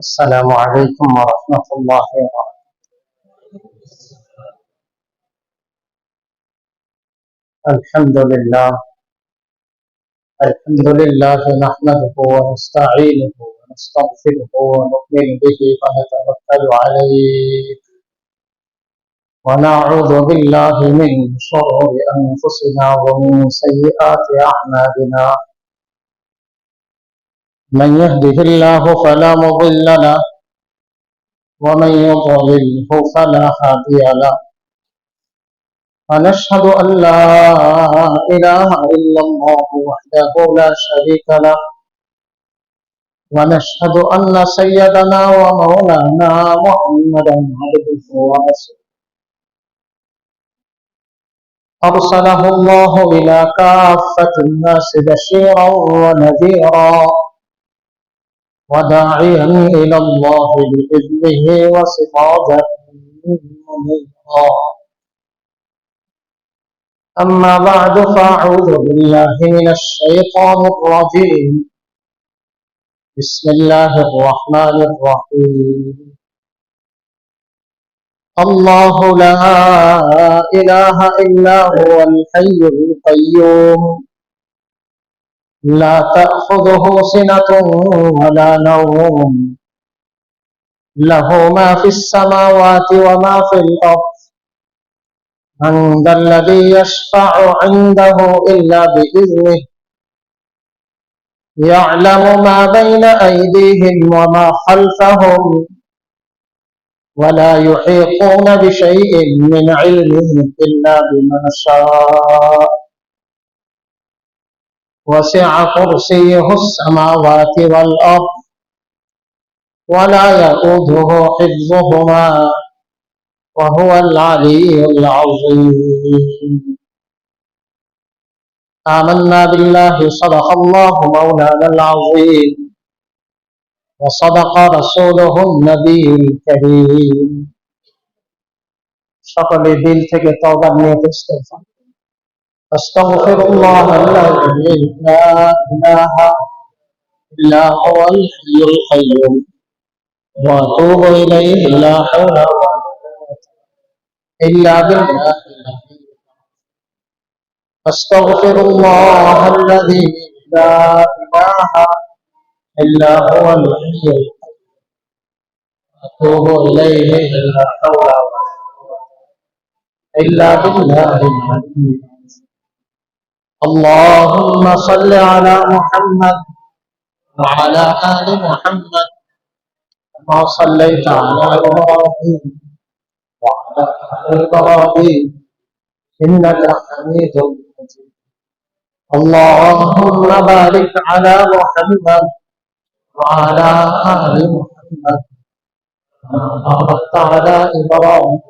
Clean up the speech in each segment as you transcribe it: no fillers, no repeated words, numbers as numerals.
السلام عليكم ورحمة الله وبركاته. الحمد لله نحمده ونستعينه ونستغفره ونؤمن به ونتوكل عليه ونعوذ بالله من شرور أنفسنا ومن سيئات أعمالنا. من يهده الله فلا مضل له ومن يضلله فلا هادي له. ونشهد أن لا إله إلا الله وحده لا شريك له. ونشهد أن سيدنا ومولانا محمدا عبده ورسوله أرسله الله إلى كافة الناس بشيرا ونذيرا وداعيا إلى الله بإذنه وسراجا منيرا. أما بعد فأعوذ بالله من الشيطان الرجيم. بسم الله الرحمن الرحيم. الله لا إله إلا هو الحي القيوم لا تأخذه سنة ولا نوم له ما في السماوات وما في الأرض. من ذا الذي يشفع عنده إلا بإذنه يعلم ما بين أيديهم وما خلفهم ولا يحيطون بشيء من علمه إلا بما شاء. وسع كرسيه السماوات والأرض ولا يؤوده حفظهما وهو العلي العظيم. آمنا بالله صدق الله مولانا العظيم وصدق رسوله النبي الكريم. সকলে দিল থেকে তওবার নিয়ত ইস্তেগফার। আস্তাগফিরুল্লাহ আল্লাযী লা ইলাহা ইল্লা হুয়াল হাইয়ুল কাইয়্যুম ওয়া আতুবু ইলাইহি লা হাওলা ওয়া লা কুওয়াতা ইল্লা বিল্লাহ। আস্তাগফিরুল্লাহ আল্লাযী লা ইলাহা إلا هو الحي أتوب إليه لا حول إلا بالله العلي. اللهم صل على محمد وعلى آل محمد كما صليت على إبراهيم وعلى آل إبراهيم إنك حميد مجيد. اللهم بارك على محمد وعلى آل محمد كما باركت على إبراهيم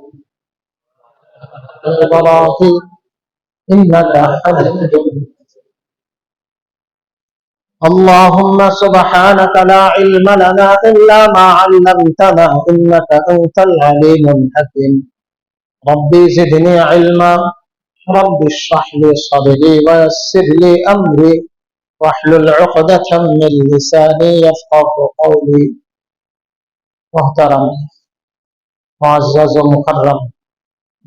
إنك حميد مجيد. اللهم سبحانك لا علم لنا إلا ما علمتنا إنك أنت العليم الحكيم. ربي زدني علما رب اشرح لي صدري ويسر لي أمري واحلل عقدة من لساني يفقه قولي. محترم معزز مكرم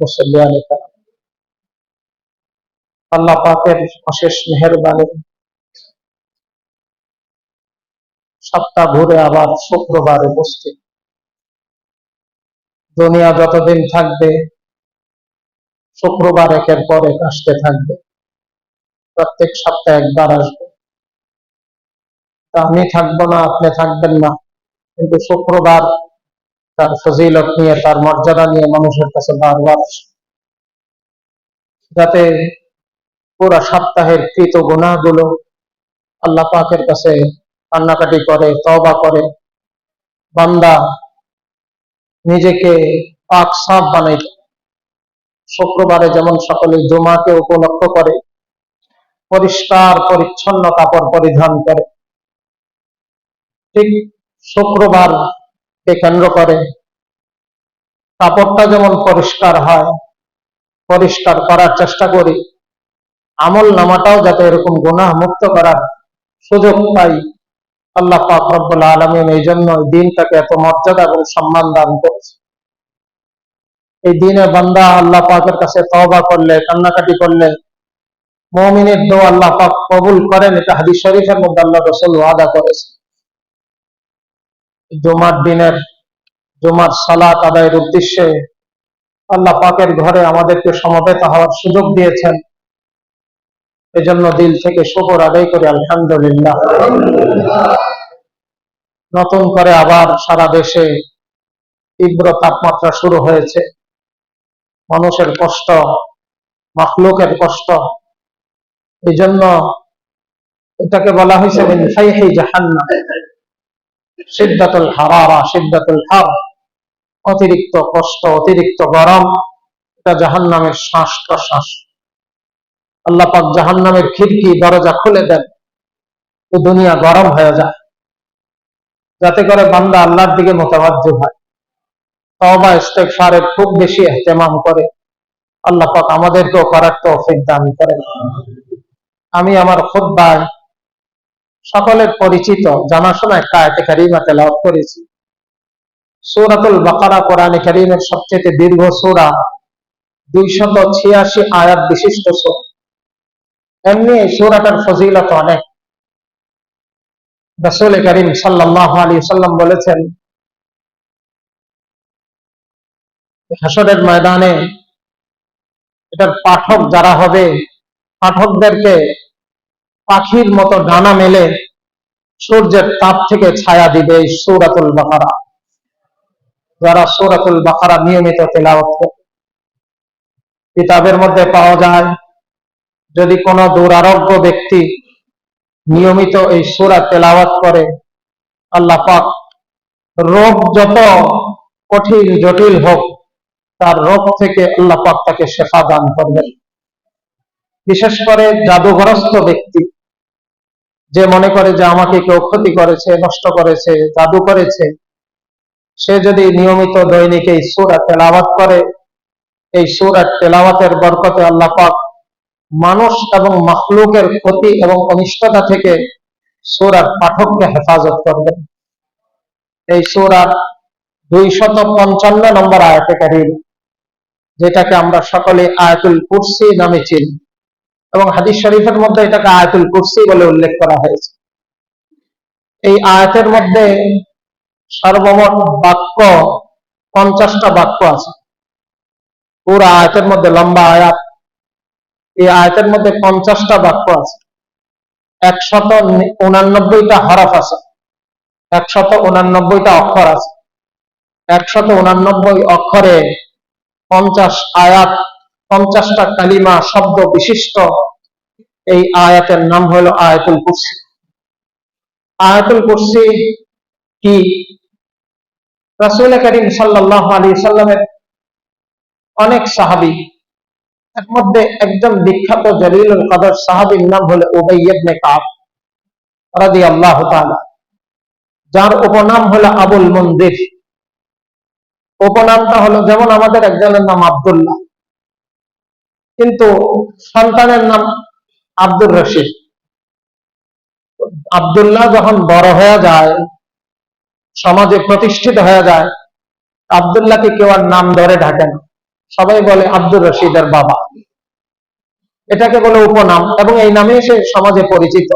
মুসল্লিয়ান کرام, আল্লাহ পাকের অশেষ মেহেরবানি সপ্তাহ ঘুরে আবার শুক্রবারে উপস্থিত। দুনিয়া যতদিন থাকবে শুক্রবার একের পর এক আসতে থাকবে, প্রত্যেক সপ্তাহে একবার আসবে। আমি থাকবো না, আপনি থাকবেন না, কিন্তু শুক্রবার তার ফজিলত নিয়ে তার মর্যাদা নিয়ে মানুষের কাছে বারবার যাতে পুরো সপ্তাহের কৃত গুনাহগুলো আল্লাহ পাকের কাছে কান্নাকাটি করে, তওবা করে, বান্দা নিজেকে পাক সাফ বানাইতে। শুক্রবারে যেমন সকলে জুমাকে উপলক্ষ করে পরিষ্কার পরিচ্ছন্ন কাপড় পরিধান করে, ঠিক শুক্রবারকে কেন্দ্র করে কাপড়টা যেমন পরিষ্কার হয়, পরিষ্কার করার চেষ্টা করি, আমল নামাটাও যাতে এরকম গুনাহ মুক্ত করার সুযোগ পাই, আল্লাহ পাক রব্বুল আলামিন এই জন্য এই দিনটাকে এত মর্যাদা এবং সম্মান দান করেছে। এই দিনে বান্দা আল্লাহ পাকের কাছে তওবা করলে, কান্নাকাটি করলে মুমিনের দোয়া আল্লাহ পাক কবুল করেন, এটা হাদিস শরীফের মধ্যে আল্লাহ রাসূল ওয়াদা করেছে। জুমার দিনের জুমার সালাত আদায়ের উদ্দেশ্যে আল্লাহ পাকের ঘরে আমাদেরকে সমবেত হওয়ার সুযোগ দিয়েছেন, এজন্য দিল থেকে শুকর আদায় করি আলহামদুলিল্লাহ। নতুন করে আবার সারা দেশে তীব্র তাপমাত্রা শুরু হয়েছে। মানুষের কষ্ট, মাখলুকের কষ্ট, এই জন্য এটাকে বলা হয়েছে মিন ফাইহি জাহান্নাম, শিদ্দাতুল হারারা, শিদ্দাতুল হার, অতিরিক্ত কষ্ট, অতিরিক্ত গরম, এটা জাহান্নামের শ্বাস প্রশ্বাস। আল্লাহ পাক জাহান্নামের খিড়কি দরজা খুলে দেন, তো দুনিয়া গরম হয়ে যায়, যাতে করে বান্দা আল্লাহর দিকে মুতাওয়াজ্জু হয়, তওবা ইস্তেগফারের খুব বেশি ইহতিমাম করে। আল্লাহ পাক আমাদেরকেও করার তৌফিক দান করেন। আমি আমার খুতবায় সকলের পরিচিত জানাশোনা একটা আয়াতে কারিমা তেলাওয়াত করেছি। সূরাতুল বাকারা কোরআনে কারীমের সবচেয়ে দীর্ঘ সূরা, 286 আয়াত বিশিষ্ট সূরা। এমনি এই সূরাটার ফজিলত অনেক। রাসূল করিম সাল্লাল্লাহু আলাইহি ওয়াসাল্লাম বলেছেন, হাসরের ময়দানে এটার পাঠক যারা হবে, পাঠকদেরকে পাখির মতো ডানা মেলে সূর্যের তাপ থেকে ছায়া দিবে এই সূরাতুল বাকারা। যারা সূরাতুল বাকারা নিয়মিত তেলাওয়াত করে, কিতাবের মধ্যে পাওয়া যায়, যদি কোনো দুরারোগ্য ব্যক্তি নিয়মিত এই সূরা তেলাওয়াত করে, আল্লাহ পাক রোগ যত কঠিন জটিল হোক, তার রোগ থেকে আল্লাহ পাক তাকে শেফা দান করবেন। বিশেষ করে জাদুগ্রস্ত ব্যক্তি, যে মনে করে যে আমাকে কেউ ক্ষতি করেছে, নষ্ট করেছে, জাদু করেছে, সে যদি নিয়মিত দৈনিক এই সূরা তেলাওয়াত করে, এই সূরা তেলাওয়াতের বরকতে আল্লাহ পাক মানুষ এবং মাখলুকের ক্ষতি এবং অনিষ্টতা থেকে সূরার পাঠককে হেফাজত করবেন। এই সূরার 255 নম্বর আয়াতে কারীমা, যেটাকে আমরা সকলে আয়াতুল কুরসি নামে চিনি, এবং হাদিস শরীফের মধ্যে এটাকে আয়াতুল কুরসি বলে উল্লেখ করা হয়েছে। এই আয়াতের মধ্যে সর্বমোট বাক্য 50টা বাক্য আছে। পুরো আয়াতের মধ্যে, লম্বা আয়াত, এই আয়াতের মধ্যে 50টা বাক্য আছে, 189টা হরফ আছে, 189টা অক্ষর আছে। 189 অক্ষরে 50 আয়াত, 50টা কালিমা শব্দ বিশিষ্ট এই আয়াতের নাম হলো আয়াতুল কুরসি। আয়াতুল কুরসি কি? রাসূল করিম সাল্লাল্লাহু আলাইহি সাল্লামের অনেক সাহাবী, এর মধ্যে একজন বিখ্যাত জলিলুল কদর সাহাবীর নাম হলো উবাই ইবনে কাব রাদিয়াল্লাহু তাআলা, যার উপনাম হলো আবুল মুনজির। উপনামটা হলো, যেমন আমাদের একজনের নাম আব্দুল্লাহ, কিন্তু সন্তানের নাম আব্দুর রশিদ। আব্দুল্লাহ যখন বড় হয়ে যায়, সমাজে প্রতিষ্ঠিত হয়ে যায়, আব্দুল্লাহকে কেউ আর নাম ধরে ডাকে না, সবাই বলে আব্দুর রশিদের বাবা। এটাকে বলে উপনাম, এবং এই নামে সে সমাজে পরিচিত।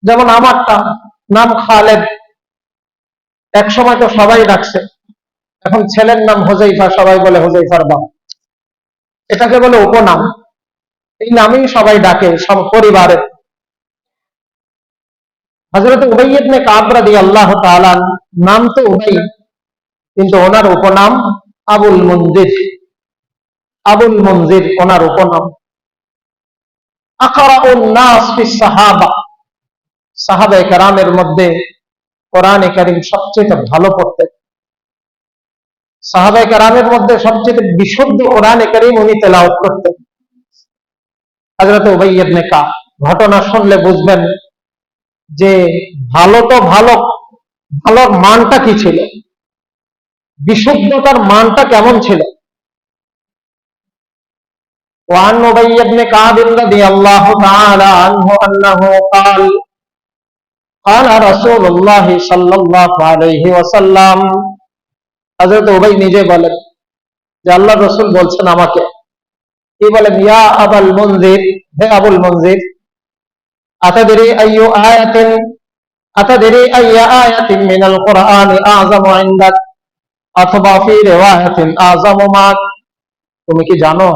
যেমন আমারটা নাম খালেদ, এক সময় তো সবাই ডাকছে, এখন ছেলের নাম হুযায়ফা, সবাই বলে হুযায়ফার বাবা। এটাকে বলে উপনাম, এই নামেই সবাই ডাকে সব পরিবারে। হযরত উবাই ইবনে কাব রাদিয়াল্লাহু তাআলা, নাম তো উবাই, কিন্তু ওনার উপনাম আবুল মুনজির। আবুল মুনজির ওনার উপনাম। আকরাউন নাস ফিস সাহাবা, সাহাবায়ে কেরামের মধ্যে কোরআনে কারীম সবচেয়ে ভালো পড়তেন। সাহাবায়ে কেরামের মধ্যে সবচেয়ে বিশুদ্ধ কোরআনে কারীম উনি তেলাওয়াত করতেন, হযরত উবাই ইবনে কাব। ঘটনা শুনলে বুঝবেন যে ভালো তো ভালো, ভালোর মানটা কি ছিল, বিশুদ্ধতার মানটা কেমন ছিল। وعن أبي بن كعب رضي الله تعالى عنه أنه قال قال رسول الله صلى الله عليه وسلم হযরত উবাই নিজে বলেন যে আল্লাহর রাসূল বলছেন আমাকে, কি বলেন? ইয়া আবুল মুনজির, হে আবুল মুনজির, আতাদরি আইয়ু আয়াতিন আতাদরি আইয়া আয়াতিন মিনাল কুরআনি আযমু ইনদাক, অথবা ফি রিওয়ায়াতিন আযমু মাক, তুমি কি জানো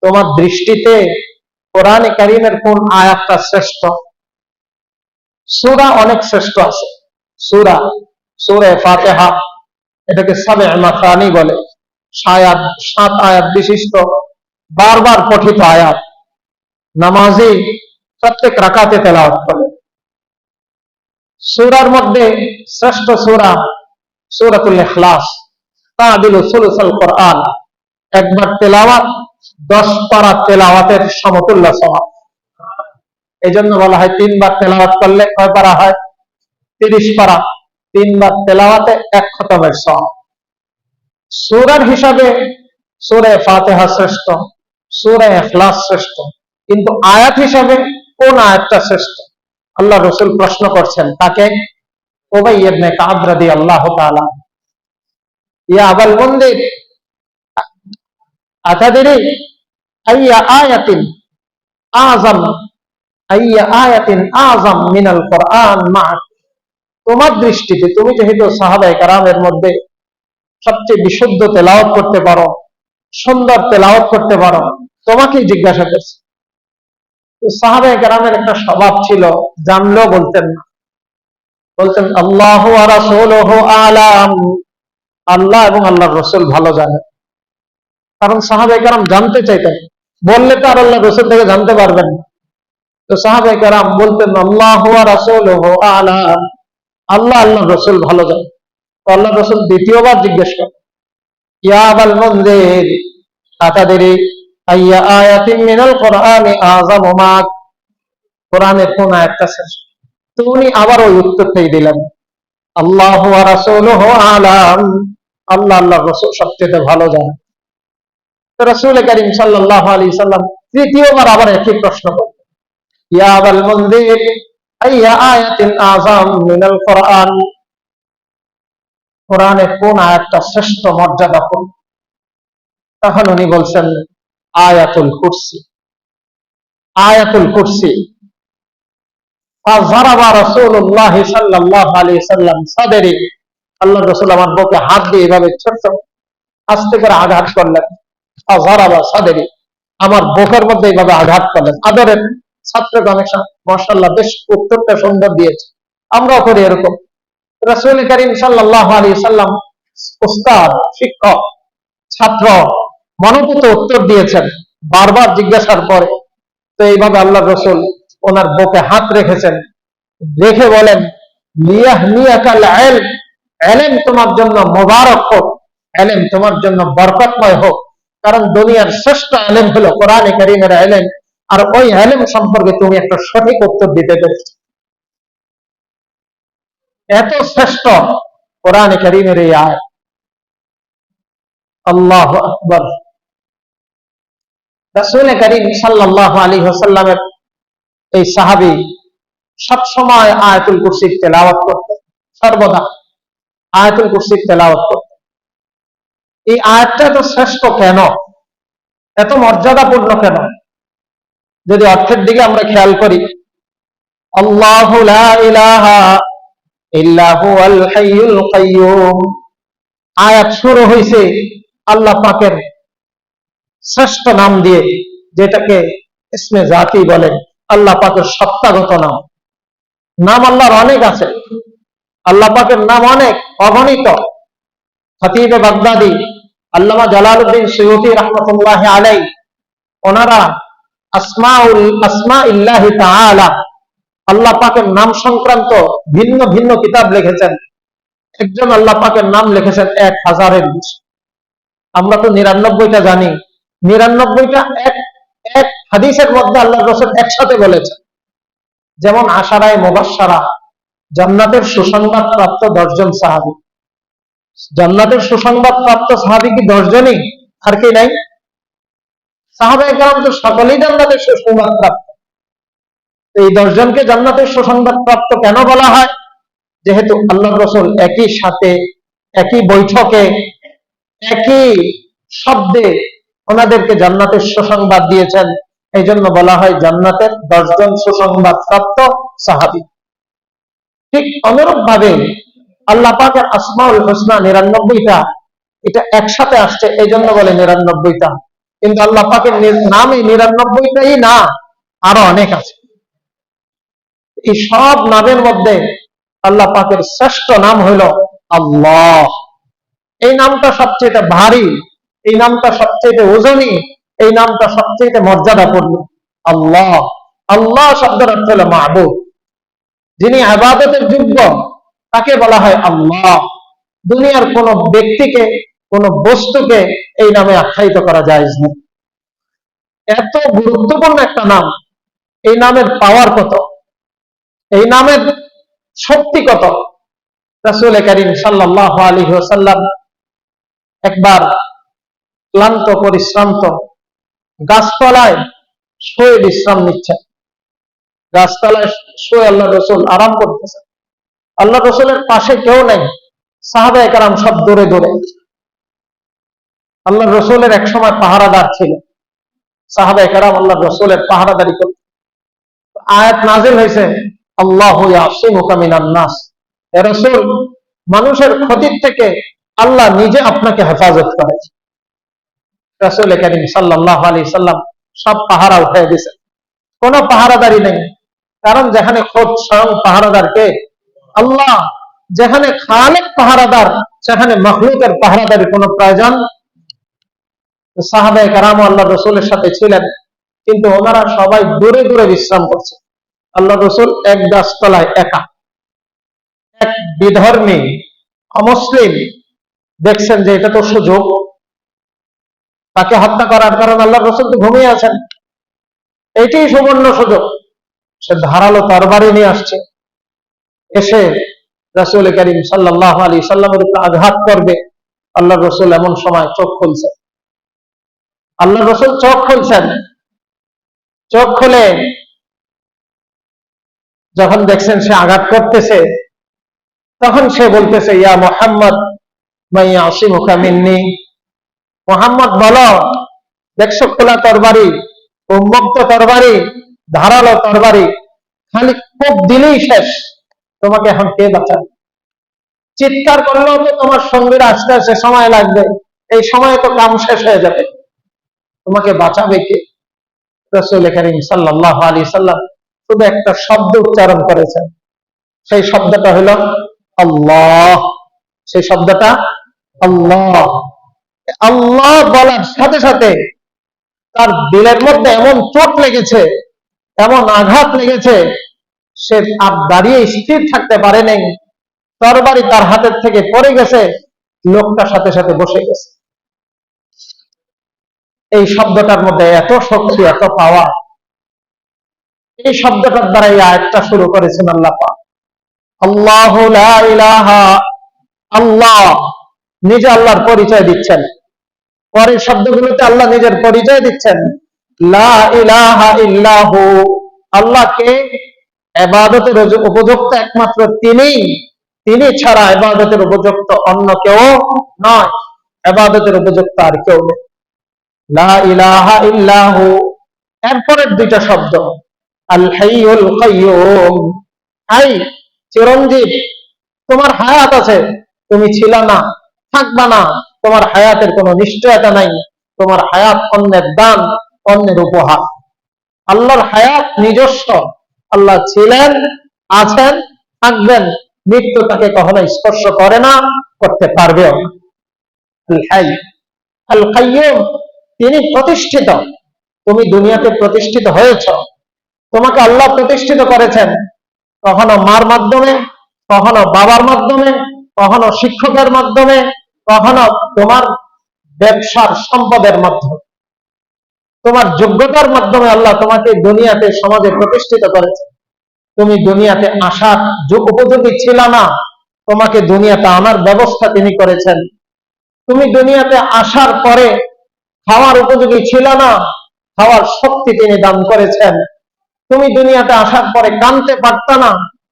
তোমার দৃষ্টিতে কোরআনে কারীমের কোন আয়াতটা শ্রেষ্ঠ? সূরা অনেক শ্রেষ্ঠ আছে। সূরা ফাতিহা, এটাকে সাবে মাসানি বলে, 7 আয়াত বিশিষ্ট বারবার পঠিত আয়াত, নামাজি প্রত্যেক রাকাতে তেলাওয়াত করে। সূরার মধ্যে শ্রেষ্ঠ সূরা সূরাতুল ইখলাস, তাদিলু সুলুসুল কোরআন, একবার তেলাওয়াত 10 পারা তেলাওয়াতের সমতুল্য সওয়াব। এই জন্য বলা হয় 3 বার তেলাওয়াত করলে কয় পারা হয়? 30 পারা। 3 বার তেলাওয়াতে 1 খতমের সওয়াব। সূরার হিসাবে সূরা ফাতিহা শ্রেষ্ঠ, সূরা ইখলাস শ্রেষ্ঠ, কিন্তু আয়াত হিসাবে কোন আয়াতটা শ্রেষ্ঠ? আল্লাহ রাসূল প্রশ্ন করছেন তাকে, উবাই ইবনে কাব রাদিয়াল্লাহু তাআলা। ইয়া আবুল মুনজির, আতাদরি আইয়া আয়াতিন আযম মিনাল কুরআন মা'ক, তোমার দৃষ্টিতে, তুমি যেহেতু সাহাবায়ে কেরামের মধ্যে সবচেয়ে বিশুদ্ধ তেলাওয়াত করতে পারো, সুন্দর তেলাওয়াত করতে পারো, তোমাকে জিজ্ঞাসা করছি। তো সাহাবায়ে কেরামের একটা স্বভাব ছিল, জানলেও বলতেন না, বলতেন আল্লাহু ওয়া রাসূলুহু আ'লাম, আল্লাহ এবং আল্লাহর রাসূল ভালো জানেন। কারণ সাহাবায়ে কেরাম জানতে চাইতেন, বললে তো আর আল্লাহর রাসূল থেকে জানতে পারবেন না। তো সাহাবায়ে কেরাম বলতেন আল্লাহু ওয়া রাসূলুহু আ'লাম, আল্লাহ আল্লাহর রাসূল ভালো জানেন। তো আল্লাহর রাসূল দ্বিতীয়বার জিজ্ঞেস করেন, ইয়া আবুল মুনজির, আতাদরি আইয়া আয়াতিন মিনাল কুরআনি আযমু মাক, কোরআনের কোন আয়াতটা শ্রেষ্ঠ? তো উনি আবার ওই উত্তরটাই দিলেন, আল্লাহু ওয়া রাসূলুহু আ'লাম, আল্লাহ আল্লাহর রাসূল সবচেয়ে ভালো জানেন। তো রাসূল কারীম সাল্লাল্লাহু আলাইহি সাল্লাম তৃতীয়বার আবার একই প্রশ্ন করলেন, ইয়া আবুল মুনজির, আইয়া আয়াতিন আযম মিনাল কুরআন, কোরআনের কোন আয়াতটা শ্রেষ্ঠ মর্যাদাপূর্ণ? তখন উনি বলছেন আয়াতুল কুরসি, আয়াতুল কুরসি। ফাযারাবা রাসূলুল্লাহ সাল্লাল্লাহু আলাইহি সাল্লাম সাদরি, আল্লাহর রাসূল আমার বুকে হাত দিয়ে এভাবে ছোট্ট আস্তে করে আঘাত করলেন। ফাযারাবা সাদরি, আমার বুকের মধ্যে এইভাবে আঘাত করলেন। আদরের ছাত্রকে অনেক মাশাআল্লাহ বেশ উত্তরটা সুন্দর দিয়েছে, আমরাও করি এরকম। রাসূল কারীম সাল্লাল্লাহু আলাইহি সাল্লাম উস্তাদ, শিক্ষক, ছাত্র মনোপুত উত্তর দিয়েছেন বারবার জিজ্ঞাসার পরে। তো এইভাবে আল্লাহর রাসূল ওনার বুকে হাত রেখেছেন, রেখে বলেন, লিয়াহনিয়াকাল ইলম, ইলম তোমার জন্য মোবারক হোক, ইলম তোমার জন্য বরকতময় হোক। কারণ দুনিয়ার শ্রেষ্ঠ ইলম হলো কোরআনে কারীমের ইলম, আর ওই ইলম সম্পর্কে তুমি একটা সঠিক উত্তর দিতে পেরেছো। এত শ্রেষ্ঠ কোরআনে কারীমের এই আয়াত। আল্লাহু আকবার। রাসূল কারীম সাল্লাল্লাহু আলাইহি ওয়াসাল্লামের এই সাহাবী সব সময় আয়াতুল কুরসির তেলাওয়াত করতেন, সর্বদা আয়াতুল কুরসির তেলাওয়াত করতেন। এই আয়াতটা তো শ্রেষ্ঠ কেন, এত মর্যাদাপূর্ণ কেন? যদি অর্থের দিকে আমরা খেয়াল করি, আল্লাহু লা ইলাহা ইল্লা হুয়াল হাইয়ুল কাইয়্যুম, আয়াত শুরু হয়েছে আল্লাহ পাকের শ্রেষ্ঠ নাম দিয়ে, যেটাকে ইসমে জাতি বলেন, আল্লাহ পাকের সত্তাগত নাম। নাম আল্লাহর অনেক আছে, আল্লাহ পাকের নাম অনেক, অগণিত। খতিবে বাগদাদি, আল্লামা জালালউদ্দিন সুয়ুতী রাহমাতুল্লাহি আলাইহি, ওনারা আসমাউল্লাহি তাআলা, আল্লাহ পাকের নাম সংক্রান্ত ভিন্ন ভিন্ন কিতাব লিখেছেন। একজন আল্লাহ পাকের নাম লিখেছেন 1000-এর বেশি। আমরা তো 99টা জানি, 99টা এক হাদিসের মধ্যে আল্লাহর রাসূল একসাথে বলেছেন। যেমন আশারায়ে মুবাশশারা, জান্নাতের সুসংবাদ প্রাপ্ত 10 জন সাহাবী। জান্নাতের সুসংবাদ প্রাপ্ত সাহাবী কি 10 জনই? আর কি নাই? সাহাবায়ে কেরাম তো সকলেই জান্নাতের সুসংবাদ প্রাপ্ত। এই 10 জনকে জান্নাতের সুসংবাদ প্রাপ্ত কেন বলা হয়? যেহেতু আল্লাহ রাসূল একই সাথে, একই বৈঠকে, একই শব্দে ওনাদেরকে জান্নাতের সুসংবাদ দিয়েছেন, এই জন্য বলা হয় জান্নাতের 10 জন সুসংবাদ প্রাপ্ত সাহাবী। ঠিক অনুরূপ ভাবে আল্লাহ পাকের আসমাউল হুসনা 99টা, এটা একসাথে আসছে এই জন্য বলে 99টা, কিন্তু আল্লাহ পাকের নামে 99টাই না, আরো অনেক আছে। এই সব নামের মধ্যে আল্লাহ পাকের শ্রেষ্ঠ নাম হইল আল্লাহ। এই নামটা সবচেয়ে ভারী, এই নামটা সবচেয়ে ওজনী, এই নামটা সবচেয়ে মর্যাদাপূর্ণ। আল্লাহ, আল্লাহ শব্দের অর্থ হল মাবুদ, যিনি ইবাদতের যোগ্য, তাকে বলা হয় আল্লাহ। দুনিয়ার কোন ব্যক্তিকে, কোন বস্তুকে এই নামে আখ্যায়িত করা যায় না। এত গুরুত্বপূর্ণ একটা নাম, এই নামের পাওয়ার কত, এই নামের শক্তি কত। রাসূল কারীম সাল্লাল্লাহু আলাইহি ওয়াসাল্লাম একবার ক্লান্ত পরিশ্রান্ত গাছতলায় শুয়ে বিশ্রাম নিচ্ছেন। গাছতলায় শুয়ে আল্লাহ রাসূল আরাম করতেছেন। আল্লাহ রাসূলের পাশে কেউ নেই, সাহাবায়ে কেরাম সব দূরে দূরে। আল্লাহ রাসূলের এক সময় পাহারাদার ছিল, সাহাবায়ে কেরাম আল্লাহ রাসূলের পাহারাদারি করত। আয়াত নাযিল হয়েছে, আল্লাহু ইয়াসিমুকা মিনান নাস, হে রাসূল, মানুষের ক্ষতির থেকে আল্লাহ নিজে আপনাকে হেফাজত করে। রাসূল কারীম সাল্লাল্লাহু আলাইহি সাল্লাম সব পাহারা উঠিয়ে দিয়েছেন, কোনো পাহারাদারি নেই। কারণ যেখানে খোদ স্বয়ং পাহারাদার কে? আল্লাহ। যেখানে খালেক পাহারাদার, সেখানে মাখলুকের পাহারাদারি কোনো প্রয়োজন। সাহাবায়ে কেরাম আল্লাহ রাসূলের সাথে ছিলেন, কিন্তু ওনারা সবাই দূরে দূরে বিশ্রাম করছে। আল্লাহ রাসূল এক গাছতলায় একা। এক বিধর্মী অমুসলিম দেখছেন যে এটা তো সুযোগ, তাকে হত্যা করার কারণ আল্লাহ রাসূল তো ঘুমিয়ে আছেন, এটাই সুবর্ণ সুযোগ। সে ধারালো তরবারি নিয়ে আসছে, এসে রাসূল কারীম সাল্লাল্লাহু আলাইহি সাল্লামের উপর আঘাত করবে। আল্লাহ রাসূল এমন সময় চোখ খুলছেন। আল্লাহ রাসূল চোখ খুলছেন, চোখ খুলে যখন দেখছেন সে আঘাত করতেছে, তখন সে বলতেছে, ইয়া মুহাম্মদ মান ইয়াসিমুকা মিন্নি, মুহাম্মদ বলো, দেখছো খোলা তরবারি, উন্মুক্ত তরবারি, ধারালো তরবারি, খালি কোপ দিলেই শেষ, তোমাকে এখন কে বাঁচাবে? চিৎকার করলেও তো তোমার সঙ্গীরা আসতে আসতে সময় লাগবে, এই সময়ে তো কাম শেষ হয়ে যাবে, তোমাকে বাঁচাবে কে? রাসূল কারীম সাল্লাল্লাহু আলাইহি সাল্লাম শুধু একটা শব্দ উচ্চারণ করেছেন, সেই শব্দটা হলো আল্লাহ। সেই শব্দটা আল্লাহ। আল্লাহ বলার সাথে সাথে তার দিলের মধ্যে এমন চোট লেগেছে, এমন আঘাত লেগেছে, সে আর দাঁড়িয়ে স্থির থাকতে পারে নাই। তরবারি তার হাতের থেকে পড়ে গেছে, লোকটার সাথে সাথে বসে গেছে। এই শব্দটার মধ্যে এত শক্তি, এত পাওয়ার। এই শব্দটার দ্বারা এই আয়াতটা শুরু করেছেন আল্লাহ পাক। আল্লাহু লা ইলাহা, আল্লাহ নিজে আল্লাহর পরিচয় দিচ্ছেন। পরের শব্দগুলোতে আল্লাহ নিজের পরিচয় দিচ্ছেন, লা ইলাহা ইল্লাহু, আল্লাহকে ইবাদতের উপযুক্ত একমাত্র তিনিই, তিনি ছাড়া ইবাদতের উপযুক্ত অন্য কেউ নয়, ইবাদতের উপযুক্ত আর কেউ নেই। লা ইলাহা ইল্লাহু, এরপরের দুইটা শব্দ আল হাইয়ুল কাইয়্যুম, হাই চিরঞ্জীব, তোমার হায়াত আছে, তুমি ছিল না, থাকবা না, তোমার হায়াতের কোনো নিশ্চয়তা নাই, তোমার হায়াত অন্যের দান, অন্যের উপহার। আল্লাহর হায়াত নিজস্ব, আল্লাহ ছিলেন, আছেন, থাকবেন, মৃত্যু তাকে কখনো স্পর্শ করে না, করতে পারবেও না। আল হাই আল কাইয়্যুম, তিনি প্রতিষ্ঠিত, তুমি দুনিয়াতে প্রতিষ্ঠিত হয়েছ, তোমাকে আল্লাহ প্রতিষ্ঠিত করেছেন, কখনো মার মাধ্যমে, কখনো বাবার মাধ্যমে, কখনো শিক্ষকের মাধ্যমে, কখনো তোমার ব্যবসার সম্পদের মাধ্যমে, তোমার যোগ্যতার মাধ্যমে আল্লাহ তোমাকে দুনিয়াতে, সমাজে প্রতিষ্ঠিত করেছে। তুমি দুনিয়াতে আসার উপযোগী ছিল না, তোমাকে দুনিয়াতে আনার ব্যবস্থা তিনি করেছেন। তুমি দুনিয়াতে আসার পরে খাওয়ার উপযোগী ছিল না, খাওয়ার শক্তি তিনি দান করেছেন। তুমি দুনিয়াতে আসার পরে কাঁদতে পারতে না,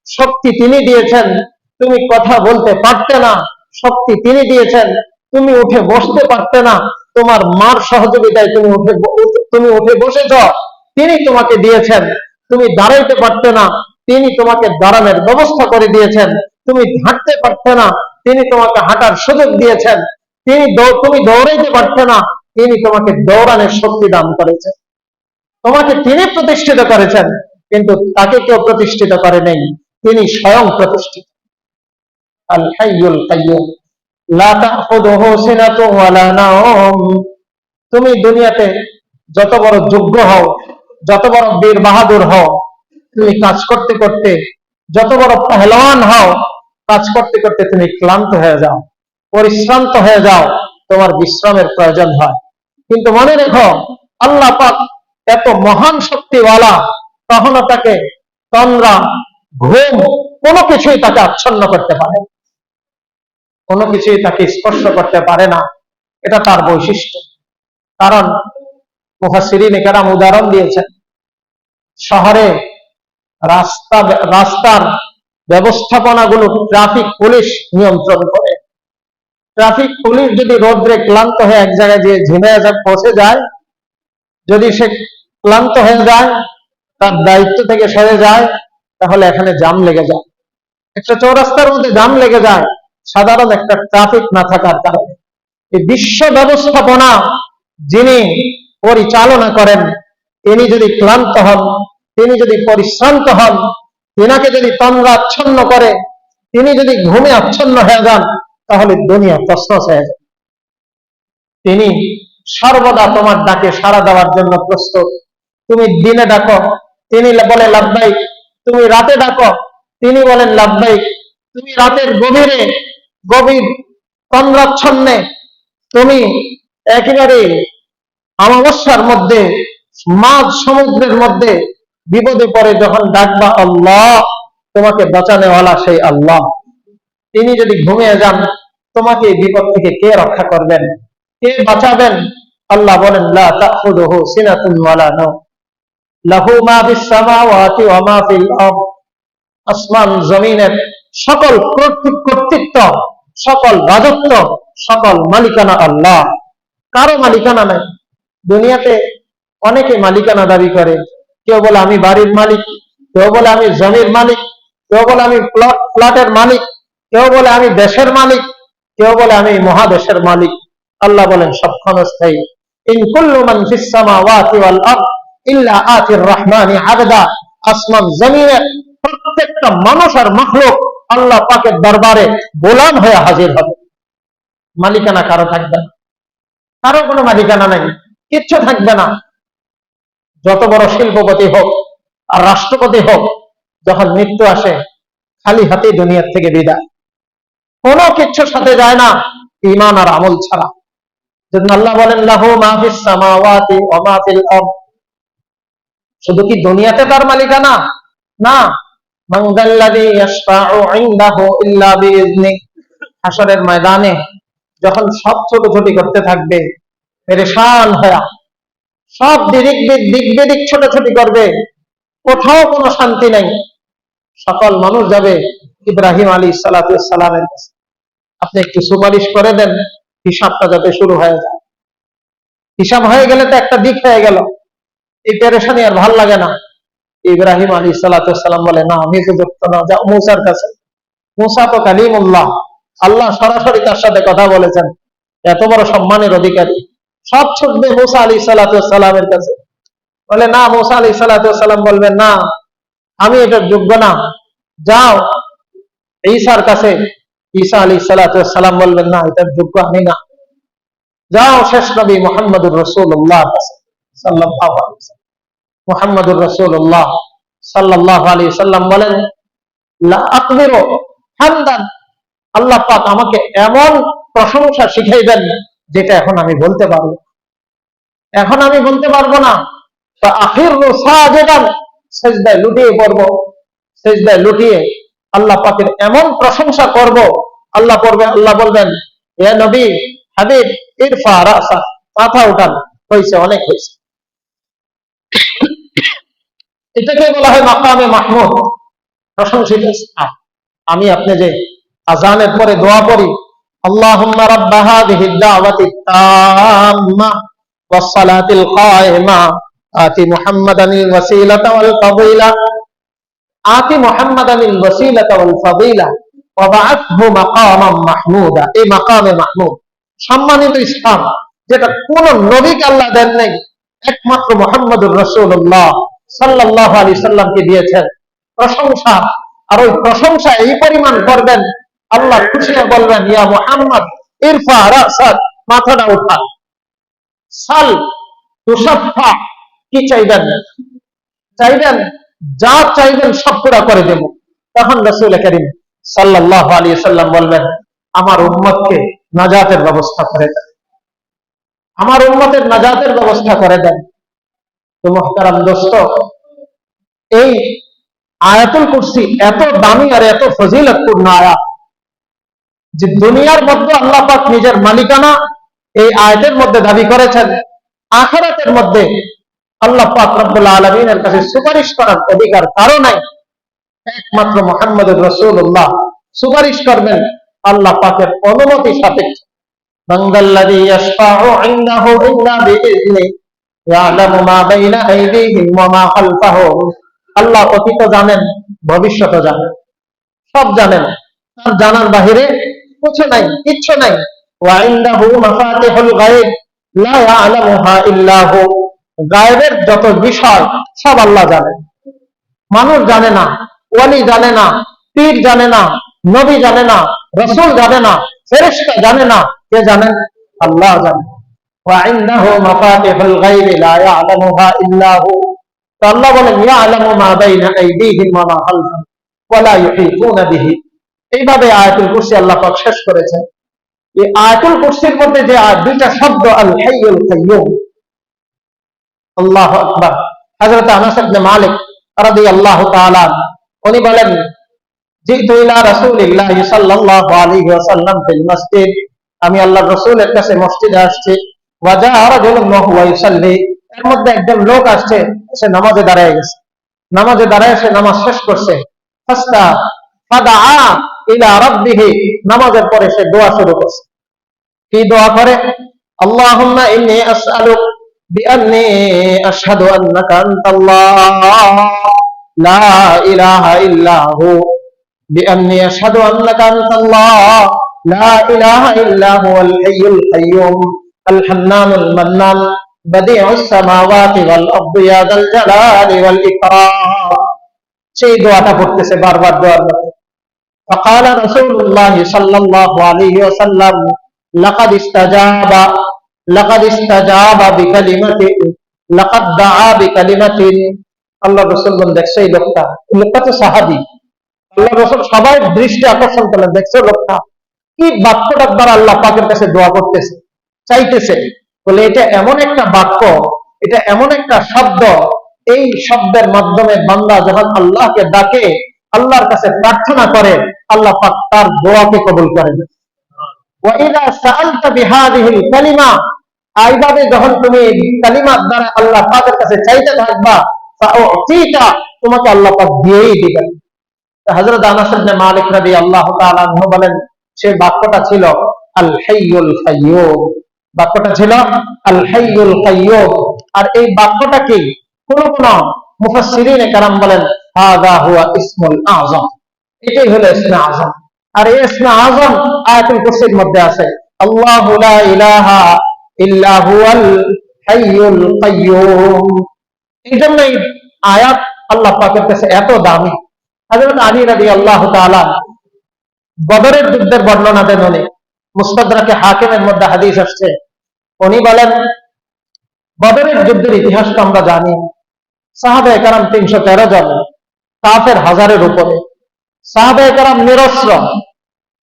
শক্তি তিনি দিয়েছেন। তুমি কথা বলতে পারতে না, শক্তি তিনি দিয়েছেন। তুমি উঠে বসতে পারতে না, তোমার মার সহযোগিতায় তুমি উঠে বসেছ, তিনি তোমাকে দিয়েছেন। তুমি দাঁড়াইতে পারতে না, তিনি তোমাকে দাঁড়ানোর ব্যবস্থা করে দিয়েছেন। তুমি হাঁটতে পারতে না, তিনি তোমাকে হাঁটার সুযোগ দিয়েছেন। তুমি দৌড়াইতে পারতে না, তিনি তোমাকে দৌড়ানোর শক্তি দান করেছেন। তোমাকে তিনি প্রতিষ্ঠিত করেছেন, কিন্তু তাকে কেউ প্রতিষ্ঠিত করে নেই, তিনি স্বয়ং প্রতিষ্ঠিত। আল হাইয়ুল কাইয়্যুম লা তাখুযুহু সিনাতুন ওয়ালা নাওম। তুমি দুনিয়াতে যত বড় যোগ্য হও, যত বড় বীর বাহাদুর হও, তুমি কাজ করতে করতে যত বড় পহলওয়ান হও, কাজ করতে করতে তুমি ক্লান্ত হয়ে যাও, পরিশ্রান্ত হয়ে যাও, তোমার বিশ্রামের প্রয়োজন হয়। কিন্তু মনে রেখো, আল্লাহ পাক এত মহান শক্তিওয়ালা, কখনো তাকে তন্দ্রা, ঘুম, কোনো কিছুই তাকে আচ্ছন্ন করতে পারে, কোনো কিছুই তাকে স্পর্শ করতে পারে না। এটা তার বৈশিষ্ট্য। কারণ মুফাসসিরিনে কেরাম উদাহরণ দিয়েছেন, শহরে রাস্তার ব্যবস্থাপনাগুলো ট্রাফিক পুলিশ নিয়ন্ত্রণ করে। ট্রাফিক পুলিশ যদি রোদ্রে ক্লান্ত হয়ে এক জায়গায় যে ঝিমে পৌঁছে যায়, যদি সে ক্লান্ত হয়ে যায়, তার দায়িত্ব থেকে সরে যায়, তাহলে এখানে জাম লেগে যায়। একটা চৌরাস্তার মধ্যে জাম লেগে যায় সাধারণ একটা ট্রাফিক না থাকার কারণে। এই বিশ্ব ব্যবস্থাপনা যিনি পরিচালনা করেন, তিনি যদি ক্লান্ত হন, তিনি যদি পরিশ্রান্ত হন, তিনাকে যদি তন্দ্রা আচ্ছন্ন করে, তিনি যদি ঘুমে আচ্ছন্ন হয়ে যান, তাহলে দুনিয়া তছনছ হয়ে যায়। তিনি সর্বদা তোমার ডাকে সাড়া দেওয়ার জন্য প্রস্তুত। তুমি দিনে ডাকো, তিনি বলে লাব্বাইক। তুমি রাতে ডাকো, তিনি বলেন লাব্বাইক। তুমি রাতের গভীর তন্দ্রাচ্ছন্নে, তুমি একেবারে অমাবস্যার মধ্যে, মাঝ সমুদ্রের মধ্যে বিপদে পড়ে যখন ডাকবা আল্লাহ, তোমাকে বাঁচানোওয়ালা সেই আল্লাহ, তিনি যদি ঘুমিয়ে যান, তোমাকে বিপদ থেকে কে রক্ষা করবেন, কে বাঁচাবেন? আল্লাহ বলেন লা তাখুযুহু সিনাতুন ওয়ালা নাওম লাহু মা ফিস সামাওয়াতি ওয়া মা ফিল আরদ। আসমান জমিনের সকল কর্তৃত্ব, সকল রাজত্ব, সকল মালিকানা আল্লাহ, কারো মালিকানা নাই। দুনিয়াতে অনেকে মালিকানা দাবি করে। কেউ বলে আমি বাড়ির মালিক, কেউ বলে আমি জমির মালিক, কেউ বলে আমি প্লটের মালিক, কেউ বলে আমি দেশের মালিক, কেউ বলে আমি মহাদেশের মালিক। আল্লাহ বলেন সব ক্ষণস্থায়ী। ইন কুল্লু মান ফিস সামাওয়াতি ওয়াল আরদ ইল্লা আতির রহমানি আবদা। আসমান জমিনের প্রত্যেকটা মানুষ আর মাখলুক আল্লাহ পাকের দরবারে গোলাম হয়ে হাজির হবে। মালিকানা কারো থাকবে না, কারো কোনো মালিকানা নাই, কিচ্ছু থাকবে না। যত বড় শিল্পপতি হোক আর রাষ্ট্রপতি হোক, যখন মৃত্যু আসে, খালি হাতে দুনিয়ার থেকে বিদায়, কোনো কিচ্ছুর সাথে যায় না, ঈমান আর আমল ছাড়া। যেদিন আল্লাহ বলেন লাহু মা ফিস সামাওয়াতি ওয়া মা ফিল আরদ, শুধু কি দুনিয়াতে তার মালিকানা? না, মান যাল্লাযী ইয়াশফাউ ইনদাহু ইল্লা বিইজনি। হাশরের ময়দানে যখন সব ছোটাছুটি করতে থাকবে, পেরেশান হয়ে সব দিক বেদিক ছোটাছুটি করবে, কোথাও কোনো শান্তি নেই। সকল মানুষ যাবে ইব্রাহিম আলাইহিস সালামের কাছে, আপনি একটু সুপারিশ করে দেন, হিসাবটা যাতে শুরু হয়ে যায়। হিসাব হয়ে গেলে তো একটা দিক হয়ে গেল, এই পেরেশানি আর ভাল লাগে না। ইব্রাহিম আলাইহিস সালাম বলে না, আমি তো যুক্ত না, যাও মূসার কাছে। মূসা তো কালিমুল্লাহ, আল্লাহ সরাসরি তার সাথে কথা বলেছেন, এত বড় সম্মানের অধিকারী। সব ছুটবে মূসা আলাইহিস সালামের কাছে। বলে না, মূসা আলাইহিস সালাম বলবেন না, আমি এটার যোগ্য না, যাও ঈসার কাছে। ঈসা আলাইহিস সালাম বলবেন না, এটার যোগ্য আমি না, যাও শেষ নবী মুহাম্মদুর রাসূলুল্লাহ সাল্লাল্লাহু আলাইহি ওয়াসাল্লাম। মুহাম্মদুর রাসূলুল্লাহ সাল্লাল্লাহু আলাইহি ওয়াসাল্লাম বলেন লা আকবিরু হামদান, আল্লাহ পাক আমাকে এমন প্রশংসা শিখাইবেন যেটা এখন আমি বলতে পারবো, এখন আমি বলতে পারবো না। আখিরু সাজিদান, সিজদায় লুটিয়ে পড়বো, সিজদায় লুটিয়ে আল্লাহ পাকের এমন প্রশংসা করব। আল্লাহ বলবেন ইয়া নবী হাবিব ইরফা রাসা, মাথা উঠান, হয়েছে, অনেক হয়েছে। এটাকে বলা হয় মাকামে মাহমুদ, প্রশংসিত স্থান। আমি আপনি যে আজানের পরে দোয়া পড়ি, আল্লাহুম্মা রাব্বা হাযিহিদ দাওয়াতিত তাম্মা ওয়াস সালাতিল কায়িমা আতি মুহাম্মাদানিল ওয়াসিলাতা ওয়াল ফাদিলা আতি মুহাম্মাদানিল ওয়াসিলাতা ওয়াল ফাদিলা ওয়া বা'আথহু মাকামান মাহমুদা। এই মাকামে মাহমুদ সম্মানিত স্থান, যেটা কোন নবীকে আল্লাহ দেন নাই, একমাত্র মুহাম্মদুর রাসূলুল্লাহ সাল্লাল্লাহু আলাইহি সাল্লামকে দিয়েছেন। প্রশংসা, আর ওই প্রশংসা এই পরিমাণ করবেন, আল্লাহ খুশি হয়ে বলবেন, ইয়া মুহাম্মদ ইরফা রাসাক, মাথাটা উঠা, সাল তুসাফা, কি চাইবেন? চাইবেন, যা চাইবেন সব পুরা করে দেব। তখন রাসূল করিম সাল্লাল্লাহু আলাইহি সাল্লাম বলবেন, আমার উম্মতকে নাজাতের ব্যবস্থা করে দেন, আমার উম্মতের নাজাতের ব্যবস্থা করে দেন। তো মুহতারাম দোস্ত, এই আয়াতুল কুরসি এত দামি আর এত ফজিলতপূর্ণ আয়াত যে দুনিয়ার মধ্যে আল্লাহ পাক নিজের মালিকানা এই আয়াতের মধ্যে দাবি করেছেন, আখিরাতের মধ্যে আল্লাহ পাক রব্বুল আলামিনের কাছে সুপারিশ করার অধিকার কারো নাই, একমাত্র মুহাম্মদুর রাসূলুল্লাহ সুপারিশ করবেন আল্লাহ পাকের অনুমতি সাপেক্ষে। বান্দাল্লাযী ইয়াশফাউ ইনদাহু ইল্লা বিইযনি ইয়ালামু মা বাইনা আইদিহিম ওয়া মা খালফাহুম। আল্লাহ অতীত জানেন, ভবিষ্যৎ জানেন, সব জানেন, তার জানার বাহিরে কিছু নাই, কিচ্ছু নাই। ওয়া ইনদাহু মাফাতিহুল গায়ব লা ইয়ালামুহা ইল্লা হু। গায়বের যত বিষয় সব আল্লাহ জানেন, মানুষ জানে না, ওয়ালি জানে না, পীর জানে না, নবী জানে না, রাসূল জানে না, ফেরেশতা জানে না, কে জানেন? আল্লাহ জানেন। ওয়া ইনদাহু মাফাতিহুল গায়ব লা ইয়ালামুহা ইল্লা হু। তো আল্লাহ বলেন, ইয়ালামু মা বাইনা আইদিহিম ওয়া মা খালফাহুম ওয়া লা ইউহিতুনা বিহি। এইভাবে আয়াতুল কুরসি আল্লাহ পাক শেষ করেছেন। এই আয়াতুল কুরসির মধ্যে যে দুইটা শব্দ, আল হাইয়ুল কাইয়্যুম, আল্লাহু আকবার। হযরত আনাস ইবনে মালিক রাদিয়াল্লাহু তাআলা উনি বলেন, জিতু ইলা রাসূলিল্লাহি সাল্লাল্লাহু আলাইহি ওয়াসাল্লাম ফিল মসজিদ, আমি আল্লাহর রাসূলের কাছে মসজিদে আসছি। ওয়া জাআ রাজুলুন ওয়া হুয়া ইউসাল্লি, এর মধ্যে একজন লোক আসছে, সে নামাজে দাঁড়ায় গেছে, নামাজে দাঁড়ায় সে নামাজ শেষ করছে। ফাস্তা ফাদাআ ইলা রাব্বিহি, নামাজের পরে সে দোয়া শুরু করছে। কি দোয়া করে? আল্লাহুম্মা ইন্নী আসআলুক বিআন্নী আশহাদু আন্নাকা আনতাল্লাহ লা ইলাহা ইল্লা হু, বিআন্নী আশহাদু আন্নাকা আনতাল্লাহ লা ইলাহা ইল্লা হুয়াল হাইয়ুল কাইয়্যুম আল হান্নানুল মান্নান বাদিউস সামাওয়াতি ওয়াল আরদি ইয়া যাল জালালি ওয়াল ইকরাম। সেই দোয়াটা পড়তেছে বারবার দোয়ার মধ্যে। فقال رسول الله صلى الله عليه وسلم لقد استجاب بكلمة لقد دعا بكلمة। আল্লাহ রাসূল বলেন, দেখছো এই লোকটা, এই লোকটা তো সাহাবী। আল্লাহ রাসূল সবাই দৃষ্টি আকর্ষণ করলেন, দেখছো লোকটা কি বাক্যটা দ্বারা আল্লাহ পাকের কাছে দোয়া করতেছে, চাইতেছে। বলে এটা এমন একটা বাক্য, এটা এমন একটা শব্দ, এই শব্দের মাধ্যমে বান্দা যখন আল্লাহকে ডাকে, আল্লাহর কাছে প্রার্থনা করে, আল্লাহ পাক তার দোয়াকে কবুল করেন। ওয়া ইযা সাআলতা বিহাযিহিল কালিমা, এইভাবে যখন তুমি কালিমার দ্বারা আল্লাহ পাকের কাছে চাইতে থাকবা, ফাউতিকা, তোমাকে আল্লাহ পাক দিয়েই দিবেন। হযরত আনাস ইবনে মালিক রাদিয়াল্লাহু তাআলা আনহু বলেন, সেই বাক্যটা ছিল আল হাইয়ুল কাইয়্যুম, বাক্যটা ছিল আল হাইয়ুল কাইয়্যুম। আর এই বাক্যটা কি? কোন কোন মুফাসসিরিনে কেরাম বলেন, হাযা হুয়া ইসমুল আযম, এটাই হলো ইসমে আযম। আর এই ইসমে আযম আয়াতুল কুরসির মধ্যে আছে, আল্লাহু লা ইলাহা ইল্লা হুয়াল হাইয়ুল কাইয়্যুম। এইজন্য এই আয়াত আল্লাহ পাকের কাছে এত দামি। হযরত আলী রাদিয়াল্লাহু তাআলা বদরের যুদ্ধের বর্ণনা দেন উনি, মুস্তাদরাকে হাকিমের মধ্যে হাদিস আসছে। উনি বলেন, বদরের যুদ্ধের ইতিহাস তো আমরা জানি, সাহাবায়ে কেরাম 313 জন, কাফের হাজারের উপরে, সাহাবায়ে কেরাম নিরস্ত্র,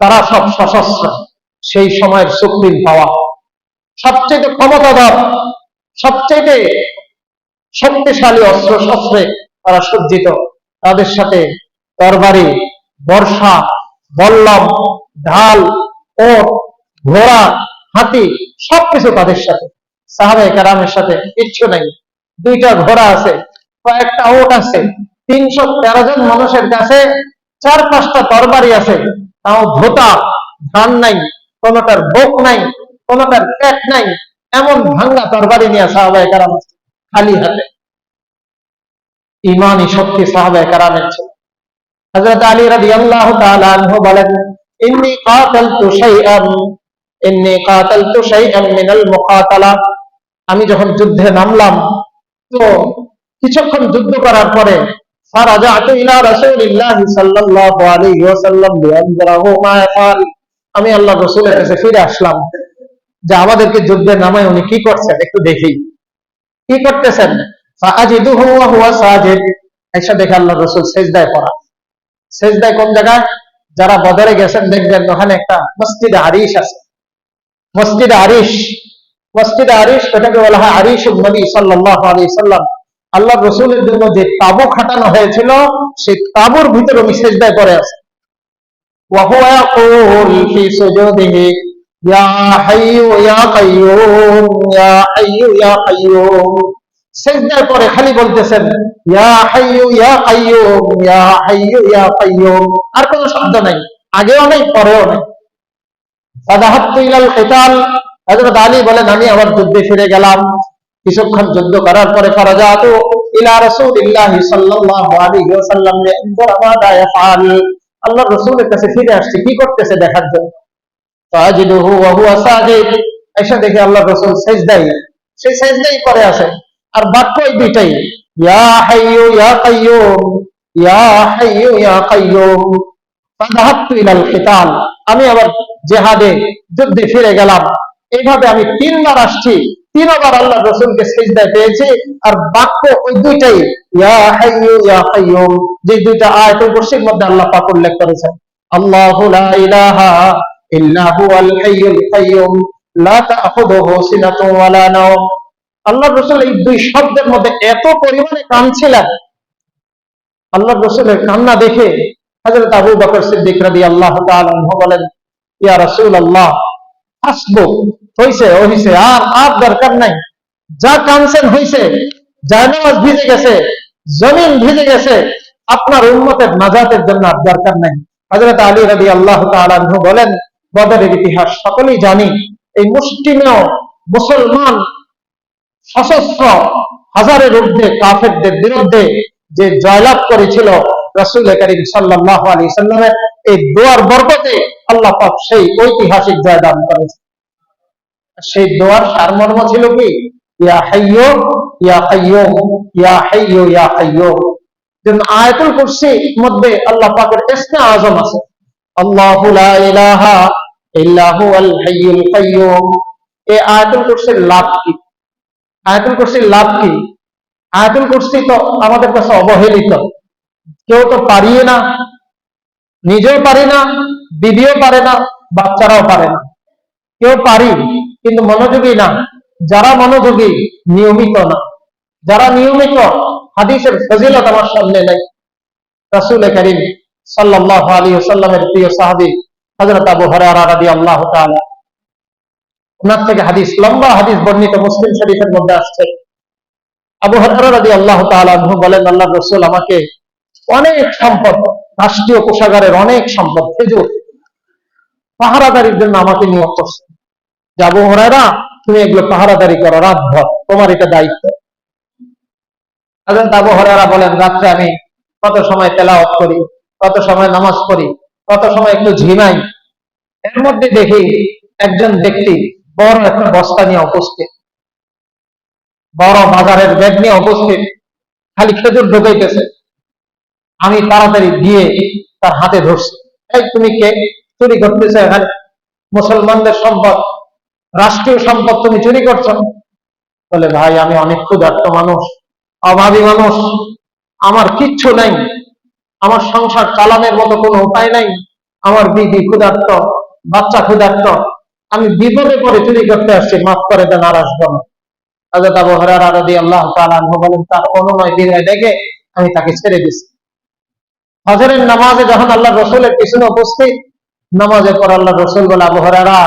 তারা সব সশস্ত্র। সেই সময়ের সুপ্রিম পাওয়ার, সবচেয়ে ক্ষমতাধর, সবচেয়ে শক্তিশালী অস্ত্র শস্ত্রে তারা সজ্জিত। তাদের সাথে তরবারি, বর্ষা, বল্লম, ঢাল, ওট, ঘোড়া, হাতি, সবকিছু তাদের সাথে। সাহাবায়ে কেরামের সাথে কিচ্ছু নেই, দুইটা ঘোড়া আছে, কয়েকটা ওট আছে, 313 জন মানুষের কাছে 4-5টা তরবারি আছে, তাও ধোতা, ধান নাই, কোনটার বোক নাই, কোনটার পেট নাই, এমন ভাঙ্গা তরবারি নিয়ে সাহাবায়ে কেরাম খালি হাতে। ইমানি শক্তি সাহাবায়ে কেরামের ছিল। হযরত আলী রাদিয়াল্লাহু তাআলা আনহু বলেন, ইন্নী কাতালতু শাইআন মিনাল মুকাতালা, আমি যখন যুদ্ধে নামলাম তো কিছুক্ষণ যুদ্ধ করার পরে ফারাজাতু ইলা রাসূলিল্লাহি সাল্লাল্লাহু আলাইহি ওয়াসাল্লাম লিআনযুরাহু মা ইয়াফাল, আমি আল্লাহর রাসূলের কাছে ফিরে আসলাম যে আমাদেরকে যুদ্ধে নামায় উনি কি করছেন একটু দেখি, কি করতেছেন। ফাআজিদুহু ওয়া হুয়া সাজিদ, এসে দেখে আল্লাহর রাসূল সিজদায় পড়া। সিজদায় কোন জায়গায়? যারা বদরে গেছেন দেখবেন ওখানে একটা মসজিদে আরিশ আছে। মসজিদে আরিশ, মসজিদে আরিশ এটাকে বলা হয় আরিশুন নবী সাল্লাল্লাহু আলাইহি সাল্লাম। আল্লাহর রাসূলের জন্য যে তাবু খাটানো হয়েছিল সেই তাবুর ভিতরে উনি সিজদায় পড়ে আছেন। ওয়া হুয়া ইয়াকুল ফি সুজুদিহি ইয়া হাইয়ু ইয়া কাইয়ুম, ইয়া হাইয়ু ইয়া কাইয়ুম, সিজদায় পড়ে খালি বলতেছেন ইয়া হাইয়ু ইয়া কাইয়ুম, ইয়া হাইয়ু ইয়া কাইয়ুম, আর কোনো শব্দ নাই, আগেও নাই পরেও নাই। ফাযাহাবতু ইলাল কিতাল, হযরত আলী বলেন আমি আবার যুদ্ধে ফিরে গেলাম। কিছুক্ষণ যুদ্ধ করার পরে ফারাজাতু ইলা রাসূলিল্লাহি সাল্লাল্লাহু আলাইহি ওয়াসাল্লাম লিআনযুরা মাযা ইয়াফআল, আল্লাহর রাসূলের কাছে ফিরে আসছে কি করতেছে দেখার জন্য। ফাজিদুহু ওয়া হুয়া সাজিদ, এসে দেখে আল্লাহর রাসূল সিজদায়, সেই সিজদাই করে আছে। আর বাক্য এই দুইটাই, ইয়া হাইয়ু ইয়া কাইয়ুম, ইয়া হাইয়ু ইয়া কাইয়ুম। ফাযাহাবতু ইলাল কিতাল, আমি আবার জিহাদে যুদ্ধে ফিরে গেলাম। এইভাবে আমি 3বার আসছি, 3বার আল্লাহর রাসূলকে সিজদায় পেয়েছি। আর বাক্য ওই দুইটাই, ইয়া হাইয়ু ইয়া কাইয়ুম, যে দুইটা আয়াতুল কুরসির মধ্যে আল্লাহ পাক উল্লেখ করেছেন। আল্লাহু লা ইলাহা ইল্লা হুয়াল হাইয়ুল কাইয়ুম লা তাখুযুহু সিনাতুন ওয়ালা নাওম। আল্লাহর রাসূল এই দুই শব্দের মধ্যে এত পরিমাণে কাঁদছিলেন, আল্লাহর রাসূলের কান্না দেখে হযরত আবু বকর সিদ্দিক রাদিয়াল্লাহু তাআলা আনহু বলেন, ইয়া রাসূলুল্লাহ হাসবুক, হইছে আর দরকার নাই, যা কাঁদছেন হইছে, জায়নামাজ ভিজে গেছে, জমিন ভিজে গেছে, আপনার উম্মতের নাজাতের জন্য আর দরকার নাই। হযরত আলী রাদিয়াল্লাহু তাআলা আনহু বলেন, বদরের ইতিহাস সকলেই জানি, এই মুষ্টিমেয় মুসলমান সশস্ত্র হাজারের ঊর্ধ্বে কাফেরদের বিরুদ্ধে যে জয়লাভ করেছিল রাসূল করিম সাল্লাল্লাহু আলাইহি সাল্লামের এই দোয়ার বরকতে আল্লাহ পাক সেই ঐতিহাসিক জয় দান করেছে। সেই দোয়ার সারমর্ম ছিল কি, ইয়া হাইয়ু ইয়া কাইয়ুম, ইয়া হাইয়ু ইয়া কাইয়ুম। যেন আয়াতুল কুরসির মধ্যে আল্লাহ পাকের ইসমে আযম আছে, আল্লাহু লা ইলাহা ইল্লা হুয়াল হাইয়ুল কাইয়ুম। এই আয়াতুল কুরসির লাভ কি? আয়াতুল কুরসির লাভ কি? আয়াতুল কুরসি তো আমাদের কাছে অবহেলিত, কেউ তো পারিয়ে না, নিজেও পারি না, বিবিও পারে না, বাচ্চারাও পারে না। কেউ পারি কিন্তু মনোযোগী না, যারা মনোযোগী নিয়মিত না, যারা নিয়মিত হাদিসের ফজিলত আমার সামনে নাই। রাসূল করিম সাল্লাল্লাহু আলাইহি ওয়াসাল্লামের প্রিয় সাহাবী হযরত আবু হুরায়রা রাদিয়াল্লাহু তাআলা, ওনার থেকে হাদিস, লম্বা হাদিস বর্ণিত মুসলিম শরীফের মধ্যে আসছে। আবু হুরায়রা রাদিয়াল্লাহু তাআলা আনহু বলেন, আল্লাহর রাসূল আমাকে অনেক সম্পদ, রাষ্ট্রীয় কোষাগারের অনেক সম্পদ, খেজুর পাহারাদারির জন্য আমাকে নিয়োগ করছে, যে আবু হুরায়রা তুমি এগুলো পাহারাদারি করো রাতভর, তোমার এটা দায়িত্ব। হযরত আবু হুরায়রা বলেন, রাত্রে আমি কত সময় তেলাওয়াত করি, কত সময় নামাজ পড়ি, কত সময় একটু ঝিমাই, এর মধ্যে দেখি একজন ব্যক্তি বড় একটা বস্তা নিয়ে উপস্থিত, বড় বাজারের ব্যাগ নিয়ে উপস্থিত, খালি খেজুর ঢোকাইতেছে। আমি তাড়াতাড়ি গিয়ে তার হাতে ধরছি, এই তুমি কে, চুরি করতেছো এখানে মুসলমানদের সম্পদ, রাষ্ট্রীয় সম্পদ তুমি চুরি করছো? বলে, ভাই আমি অনেক ক্ষুধার্ত মানুষ, অভাবী মানুষ, আমার কিচ্ছু নাই, আমার সংসার চালানোর মতো কোনো উপায় নাই, আমার বিবি ক্ষুধার্ত, বাচ্চা ক্ষুধার্ত, আমি বিপদে পড়ে চুরি করতে আসছি, মাফ করে দেন, আর আসবো না। হযরত আবু হুরায়রা রাদিয়াল্লাহু তাআলা আনহু বলেন, তার অনুনয় বিনয় দেখে আমি তাকে ছেড়ে দিছি। ফজরের নামাজে যখন আল্লাহর রাসূলের পিছনে উপস্থিত, নামাজের পর আল্লাহর রাসূল বলে, আবু হুরায়রা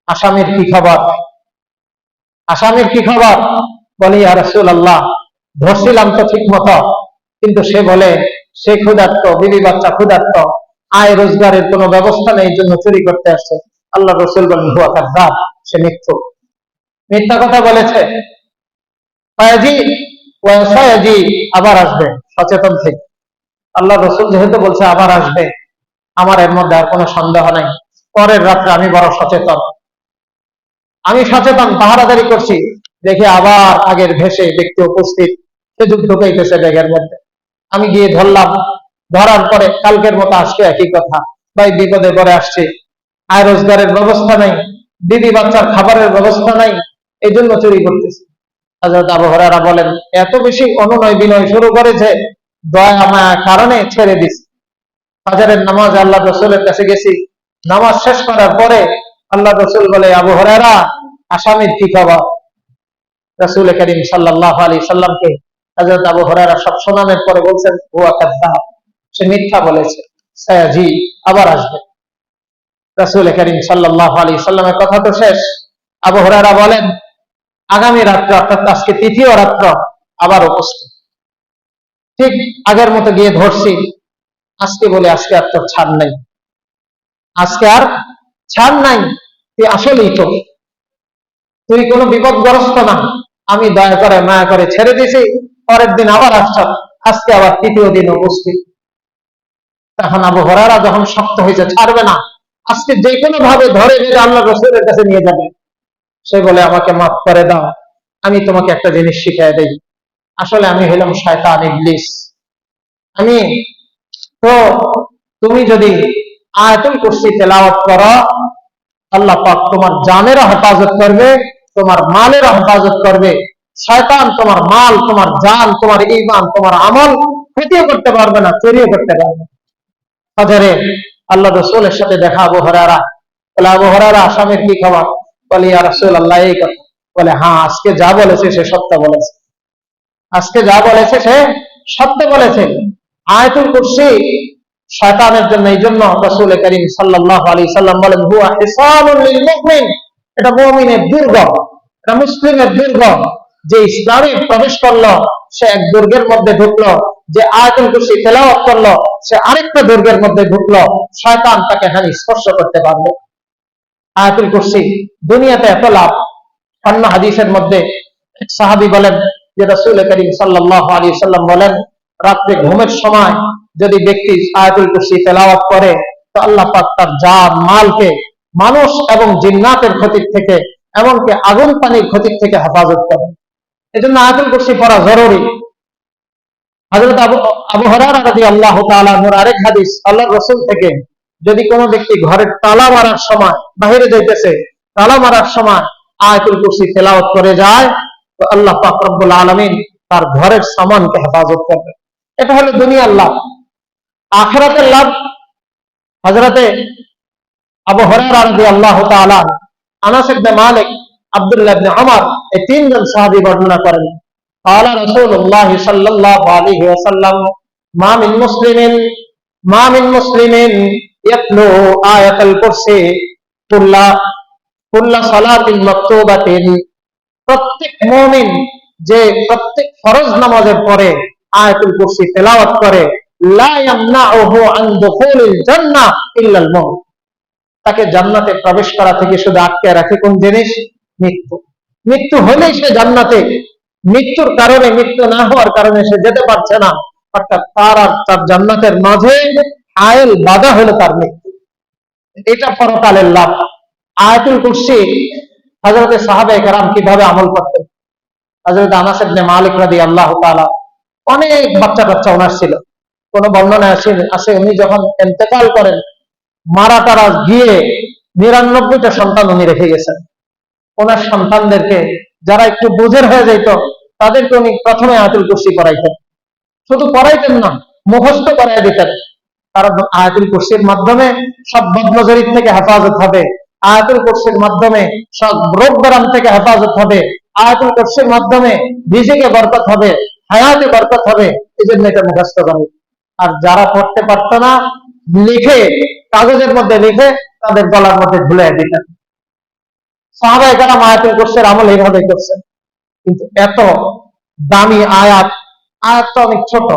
আসামির কি খবর, আসামির কি খবর? বলি, ইয়া রাসূলুল্লাহ ধরছিলাম তো ঠিক মতো, কিন্তু সে বলে সে ক্ষুধার্ত, বিবি বাচ্চা ক্ষুধার্ত, আয় রোজগারের কোনো ব্যবস্থা নেই, এই জন্য চুরি করতে আসছে। আল্লাহ রসুল বলেন হুয়া কাযযাব, সে মিথ্যুক, মিথ্যা কথা বলেছে। ফায়াজি ওয়া সায়াজি, আবার আসবে, সচেতন থেকে। আল্লাহ রসুল যেহেতু বলছে আবার আসবে, আমার এর মধ্যে আর কোনো সন্দেহ নাই। পরের রাত্রে আমি বড় সচেতন, আমি সচেতন, পাহারাদারি করছি, দেখে আবার আগের ভেসে ব্যক্তি উপস্থিত, খেজুর ঢুকাইতেছে ব্যাগের মধ্যে। আমি গিয়ে ধরলাম, ধরার পরে কালকের মতো আজকে একই কথা, ভাই বিপদে পড়ে আসছে, আয় রোজগারের ব্যবস্থা নাই, দিদি বাচ্চার খাবারের ব্যবস্থা নাই, এই জন্য চুরি করতেছে। হযরত আবু হুরায়রা বলেন, এত বেশি অনুনয় বিনয় শুরু করেছে, দয়া মায়া কারণে ছেড়ে দিছে। ফাজরের নামাজে আল্লাহ রসুলের কাছে গেছি, নামাজ শেষ করার পরে আল্লাহ রসুল বলে, আবু হুরায়রা, আসামির কি খবর? রাসূল করিম সাল্লাল্লাহু আলাইহি সাল্লামকে হযরত আবু হুরায়রা সব শোনানোর পরে বলছেন হুয়া কাযযাব, সে মিথ্যা বলেছে, সায়াজি, আবার আসবে। রাসূল করিম সাল্লাল্লাহু আলাইহি সাল্লামের কথা তো শেষ। আবু হুরায়রা বলেন, আগামী রাত্র অর্থাৎ আজকে তৃতীয় রাত্র আবার উপস্থিত, ঠিক আগের মতো গিয়ে ধরছি। আজকে বলে আজকে আর তোর ছাড় নাই, আজকে আর ছাড় নাই, তুই আসলেই তো, তুই কোনো বিপদগ্রস্ত না, আমি দয়া করে মায়া করে ছেড়ে দিছি। পরের দিন আবার আসছ, আজকে আবার তৃতীয় দিন উপস্থিত। তখন আবু হুরায়রা যখন শক্ত হয়েছে, ছাড়বে না, আজকে যে কোনো ভাবে ধরে বেঁধে আল্লাহ রসুলের কাছে নিয়ে যাবে। সে বলে, আমাকে মাফ করে দাও, আমি তোমাকে একটা জিনিস শিখিয়ে দেই। আসলে আমি হইলাম শয়তান, ইবলিস। আমি তো, তুমি যদি আয়াতুল কুরসি তেলাওয়াত করো, আল্লাহ পাক তোমার জানেরও হেফাজত করবে, তোমার মালেরও হেফাজত করবে। শয়তান তোমার মাল, তোমার জান, তোমার ঈমান, তোমার আমল ক্ষতিও করতে পারবে না, চুরিও করতে পারবে না। ফজরে আল্লাহ রাসূলের সাথে দেখা আবু হুরায়রা, বলে, আবু হুরায়রা, আসামির কি খবর? বলে, ইয়া রাসূলুল্লাহ, এই কথা। বলে, হ্যাঁ, আজকে যা বলেছে সে সত্য বলেছে, আজকে যা বলেছে সে সত্য বলেছে। আয়াতুল কুরসি শয়তানের জন্য, এই জন্য রাসূল করিম সাল্লাল্লাহু আলাইহি সাল্লাম বলেন, হুয়া হিসানুল লিল মুমিন, এটা মুমিনের দুর্গ, এটা মুসলিমের দুর্গ। যে ইসলামে প্রবেশ করলো সে এক দুর্গের মধ্যে ঢুকলো, যে আয়াতুল কুরসি তেলাওয়াত করলো সে আরেকটা দুর্গের মধ্যে ঢুকলো, শয়তান তাকে হানি স্পর্শ করতে পারবে। আয়াতুল কুরসি দুনিয়াতে এত লাভ। অন্য হাদিসের মধ্যে এক সাহাবী বলেন যে রাসূল করিম সাল্লাল্লাহু আলাইহি সাল্লাম বলেন, রাত্রে ঘুমের সময় যদি ব্যক্তি আয়াতুল কুরসি তেলাওয়াত করে, তো আল্লাহ পাক তার জান মালকে মানুষ এবং জিন্নাতের ক্ষতির থেকে, এমনকি আগুন পানির ক্ষতির থেকে হেফাজত করে। এজন্য আয়াতুল কুরসি পড়া জরুরি। হযরত আবু হুরায়রা রাদিয়াল্লাহু তাআলা আনহুর আরেক হাদিস, আল্লাহর রাসূল থেকে, যদি কোনো ব্যক্তি ঘরের তালা মারার সময়, বাইরে যাইতেছে, তালা মারার সময় আয়াতুল কুরসি তেলাওয়াত করে যায়, তো আল্লাহ পাক রব্বুল আলামিন তার ঘরের সামানকে হেফাজত করবে। এটা হলো দুনিয়ার লাভ। আখিরাতের লাভ, হযরতে আবু হুরায়রা রাদিয়াল্লাহু তাআলা, আনাস ইবনে মালিক, আব্দুল্লাহ ইবনে উমর, এই তিনজন সাহাবী বর্ণনা করেন, قال رسول الله صلى الله عليه وسلم ما من مسلم يتلو آية الكرسي كل صلاة مكتوبة, প্রত্যেক মুমিন যে প্রত্যেক ফরজ নামাজের পরে আয়াতুল কুরসি তেলাওয়াত করে, লা ইয়ামনাউহু আন দুখুলিল জান্নাহ ইল্লাল মউত, তাকে জান্নাতে প্রবেশ করা থেকে শুধু আটকে রাখে কোন জিনিস? মৃত্যু। মৃত্যু হলেই সে জান্নাতে, মৃত্যুর কারণে, মৃত্যু না হওয়ার কারণে সে যেতে পারছে না, অর্থাৎ তার আর তার জান্নাতের মাঝে আয়েল বাধা হলো তার মৃত্যু। এটা পরকালের লাভ। আয়াতুল কুরসি হযরতে সাহাবায়ে কেরাম কিভাবে আমল করতেন? হযরত আনাস ইবনে মালিক রাদিয়াল্লাহু তাআলা, অনেক বাচ্চা কাচ্চা ওনার ছিল। কোন বর্ণনায় আছে উনি যখন ইন্তেকাল করেন, মারা তারা গিয়ে ৯৯টা সন্তান উনি রেখে গেছেন। ওনার সন্তানদেরকে যারা একটু বুঝের হয়ে যেত, তাদেরকে উনি প্রথমে আয়াতুল কুরসি পড়াইতেন। শুধু পড়াইতেন না, মুখস্থ করাই দিতেন। কারণ আয়াতুল কুরসির মাধ্যমে সব বদনজরির থেকে হেফাজত হবে, আয়াতুল কুরসির মাধ্যমে সব রোগ ব্যারাম থেকে হেফাজত হবে, আয়াতুল কুরসির মাধ্যমে রিজিকে বরকত হবে, হায়াতে বরকত হবে। এই জন্য এটা মুখস্থ করে। আর যারা পড়তে পারত না, লিখে, কাগজের মধ্যে লিখে তাদের গলার মধ্যে ঝুলিয়ে দিতেন। সাহাবায়ে কেরাম আয়াতুল কুরসির আমল এইভাবে করছেন। কিন্তু এত দামি আয়াত, আয়াতটা অনেক ছোট,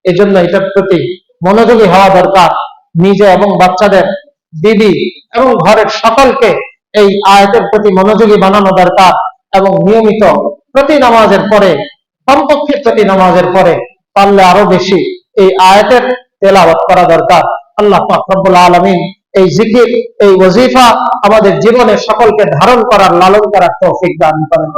এজন্য এটার প্রতি মনোযোগী হওয়া দরকার। নিজে এবং বাচ্চাদের, দিদি এবং ঘরের সকলকে এই আয়াতের প্রতি মনোযোগী বানানো দরকার এবং নিয়মিত প্রতি নামাজের পরে, কমপক্ষে প্রতি নামাজের পরে, পারলে আরো বেশি এই আয়াতের তেলাওয়াত করা দরকার। আল্লাহ পাক রব্বুল আলামিন এই জিকির, এই ওয়াজিফা আমাদের জীবনে সকলকে ধারণ করার, লালন করার তৌফিক দান করেন।